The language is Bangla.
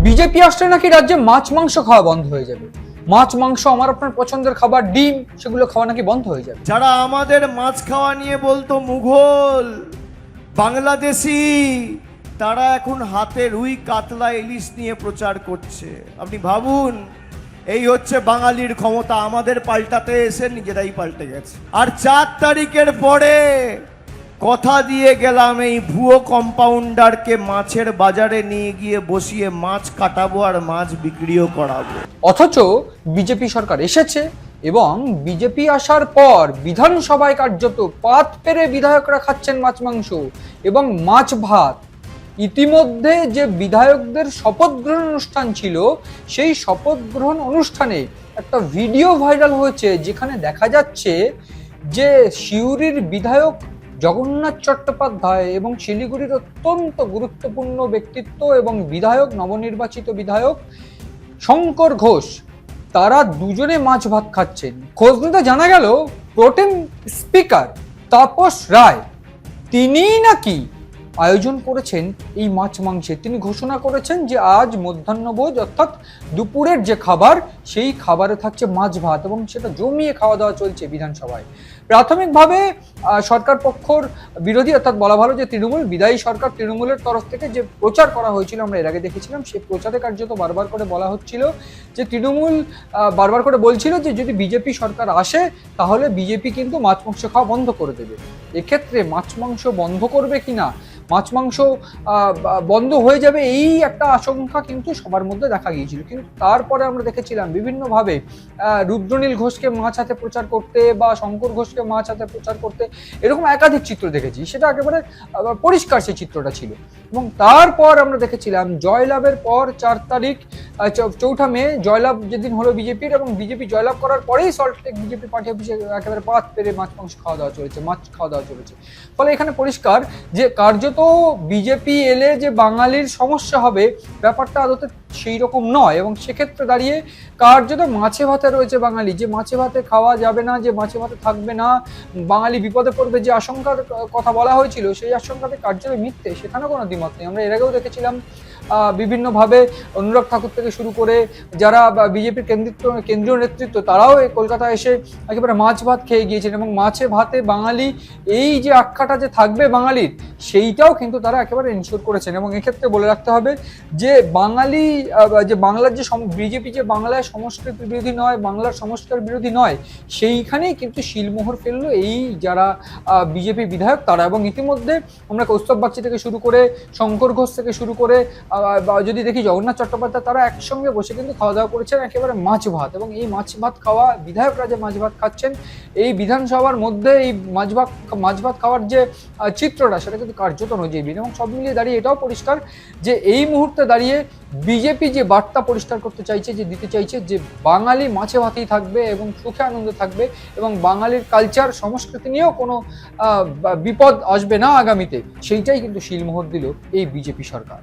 বিজেপি আসলে নাকি রাজ্যে মাছ মাংস খাওয়া বন্ধ হয়ে যাবে। মাছ মাংস আমার আপনার পছন্দের খাবার, ডিম, সেগুলো খাওয়া নাকি বন্ধ হয়ে যাবে। যারা আমাদের মাছ খাওয়া নিয়ে বলতো মুঘল বাংলাদেশি, তারা এখন হাতে রুই কাতলা ইলিশ নিয়ে প্রচার করছে। আপনি ভাবুন, এই হচ্ছে বাঙালির ক্ষমতা। আমাদের পাল্টাতে এসে নিজেরাই পাল্টে গেছে। আর 4 তারিখের পরে কথা দিয়ে গেলাম, এই ভুয়ো কম্পাউন্ডারকে মাছের বাজারে নিয়ে গিয়ে বসিয়ে মাছ কাটাবো আর মাছ বিক্রিও করাবো। অথচ বিজেপি সরকার এসেছে এবং বিজেপি আসার পর বিধানসভায় কার্যত পাত পেরে বিধায়করা খাচ্ছেন মাছ মাংস এবং মাছ ভাত। ইতিমধ্যে যে বিধায়কদের শপথ গ্রহণ অনুষ্ঠান ছিল, সেই শপথ গ্রহণ অনুষ্ঠানে একটা ভিডিও ভাইরাল হয়েছে, যেখানে দেখা যাচ্ছে যে সিউড়ির বিধায়ক জগন্নাথ চট্টোপাধ্যায় এবং শিলিগুড়ির অত্যন্ত গুরুত্বপূর্ণ ব্যক্তিত্ব এবং বিধায়ক, নবনির্বাচিত বিধায়ক শঙ্কর ঘোষ, তারা দুজনে মাছ ভাত খাচ্ছেন। খোঁজ নিতে জানা গেল প্রোটেম স্পিকার তাপস রায় তিনিই নাকি আয়োজন করেছেন এই মাছ মাংসের। তিনি ঘোষণা করেছেন যে আজ মধ্যাহ্নভোজ অর্থাৎ দুপুরের যে খাবার, সেই খাবারে থাকছে মাছ ভাত এবং সেটা জমিয়ে খাওয়া দাওয়া চলছে বিধানসভায়। প্রাথমিকভাবে সরকার পক্ষর বিরোধী, অর্থাৎ বলা ভালো যে তৃণমূল, বিদায়ী সরকার তৃণমূলের তরফ থেকে যে প্রচার করা হয়েছিল, আমরা এর আগে দেখেছিলাম, সেই প্রচারে কার্যত বারবার করে বলা হচ্ছিল যে তৃণমূল বারবার করে বলছিল যে যদি বিজেপি সরকার আসে তাহলে বিজেপি কিন্তু মাছ মাংস খাওয়া বন্ধ করে দেবে। এক্ষেত্রে মাছ মাংস বন্ধ করবে কিনা, মাছ মাংস বন্ধ হয়ে যাবে, এই একটা আশঙ্কা কিন্তু সবার মধ্যে দেখা গিয়েছিল। কিন্তু তারপরে আমরা দেখেছিলাম বিভিন্নভাবে রুদ্রনীল ঘোষকে মাছ হাতে প্রচার করতে বা শঙ্কর ঘোষকে মাছ হাতে প্রচার করতে, এরকম একাধিক চিত্র দেখেছি। সেটা একেবারে পরিষ্কার সেই চিত্রটা ছিল। এবং তারপর আমরা দেখেছিলাম জয়লাভের পর 4 তারিখ 4 মে জয়লাভ যেদিন হলো বিজেপির, এবং বিজেপি জয়লাভ করার পরেই সল্টলেক বিজেপি পার্টি অফিসে একেবারে পাত পেরে মাছ মাংস খাওয়া দাওয়া চলেছে, মাছ খাওয়া দাওয়া চলেছে। ফলে এখানে পরিষ্কার যে কার্যত বিজেপি এলে যে বাঙালির সমস্যা হবে, ব্যাপারটা আদতে সেই রকম নয়। এবং সেক্ষেত্রে দাঁড়িয়ে কার্যত মাছে ভাতে রয়েছে বাঙালি, যে মাছে ভাতে খাওয়া যাবে না, যে মাছে ভাতে থাকবে না, বাঙালি বিপদে পড়বে, যে আশঙ্কার কথা বলা হয়েছিল, সেই আশঙ্কাতে কার্যত মিথ্যে, সেখানে কোনো দ্বিমত নেই। আমরা এর আগেও দেখেছিলাম বিভিন্নভাবে অনুরাগ ঠাকুর থেকে শুরু করে যারা বিজেপির কেন্দ্রীয় নেতৃত্ব, তারাও কলকাতায় এসে একেবারে মাছ ভাত খেয়ে গিয়েছেন। এবং মাছে ভাতে বাঙালি, এই যে আখ্যাটা যে থাকবে বাঙালির, সেইটাও কিন্তু তারা একেবারে ইনশিওর করেছেন। এবং এক্ষেত্রে বলে রাখতে হবে যে বাঙালি, যে বাংলার যে বিজেপি যে বাংলায় সংস্কৃতি বিরোধী নয়, বাংলার সংস্কার বিরোধী নয়, সেইখানেই কিন্তু শিলমোহর ফেললো এই যারা বিজেপি বিধায়ক তারা। এবং ইতিমধ্যে আমরা কৌস্তব বাগচি থেকে শুরু করে শঙ্কর ঘোষ থেকে শুরু করে যদি দেখি জগন্নাথ চট্টোপাধ্যায়, তারা একসঙ্গে বসে কিন্তু খাওয়া দাওয়া করেছেন একেবারে মাছ ভাত। এবং এই মাছ ভাত খাওয়া, বিধায়করা যে মাছ ভাত খাচ্ছেন এই বিধানসভার মধ্যে, এই মাছ ভাত খাওয়ার যে চিত্রটা, সেটা কিন্তু কার্যত নজিরবিহীন। এবং সব মিলিয়ে দাঁড়িয়ে এটাও পরিষ্কার যে এই মুহূর্তে দাঁড়িয়ে বিজেপি যে বার্তা পরিষ্কার করতে চাইছে, যে দিতে চাইছে, যে বাঙালি মাছে ভাতেই থাকবে এবং সুখে আনন্দে থাকবে, এবং বাঙালির কালচার সংস্কৃতি নিয়েও কোনো বিপদ আসবে না আগামীতে, সেইটাই কিন্তু শিলমোহর দিল এই বিজেপি সরকার।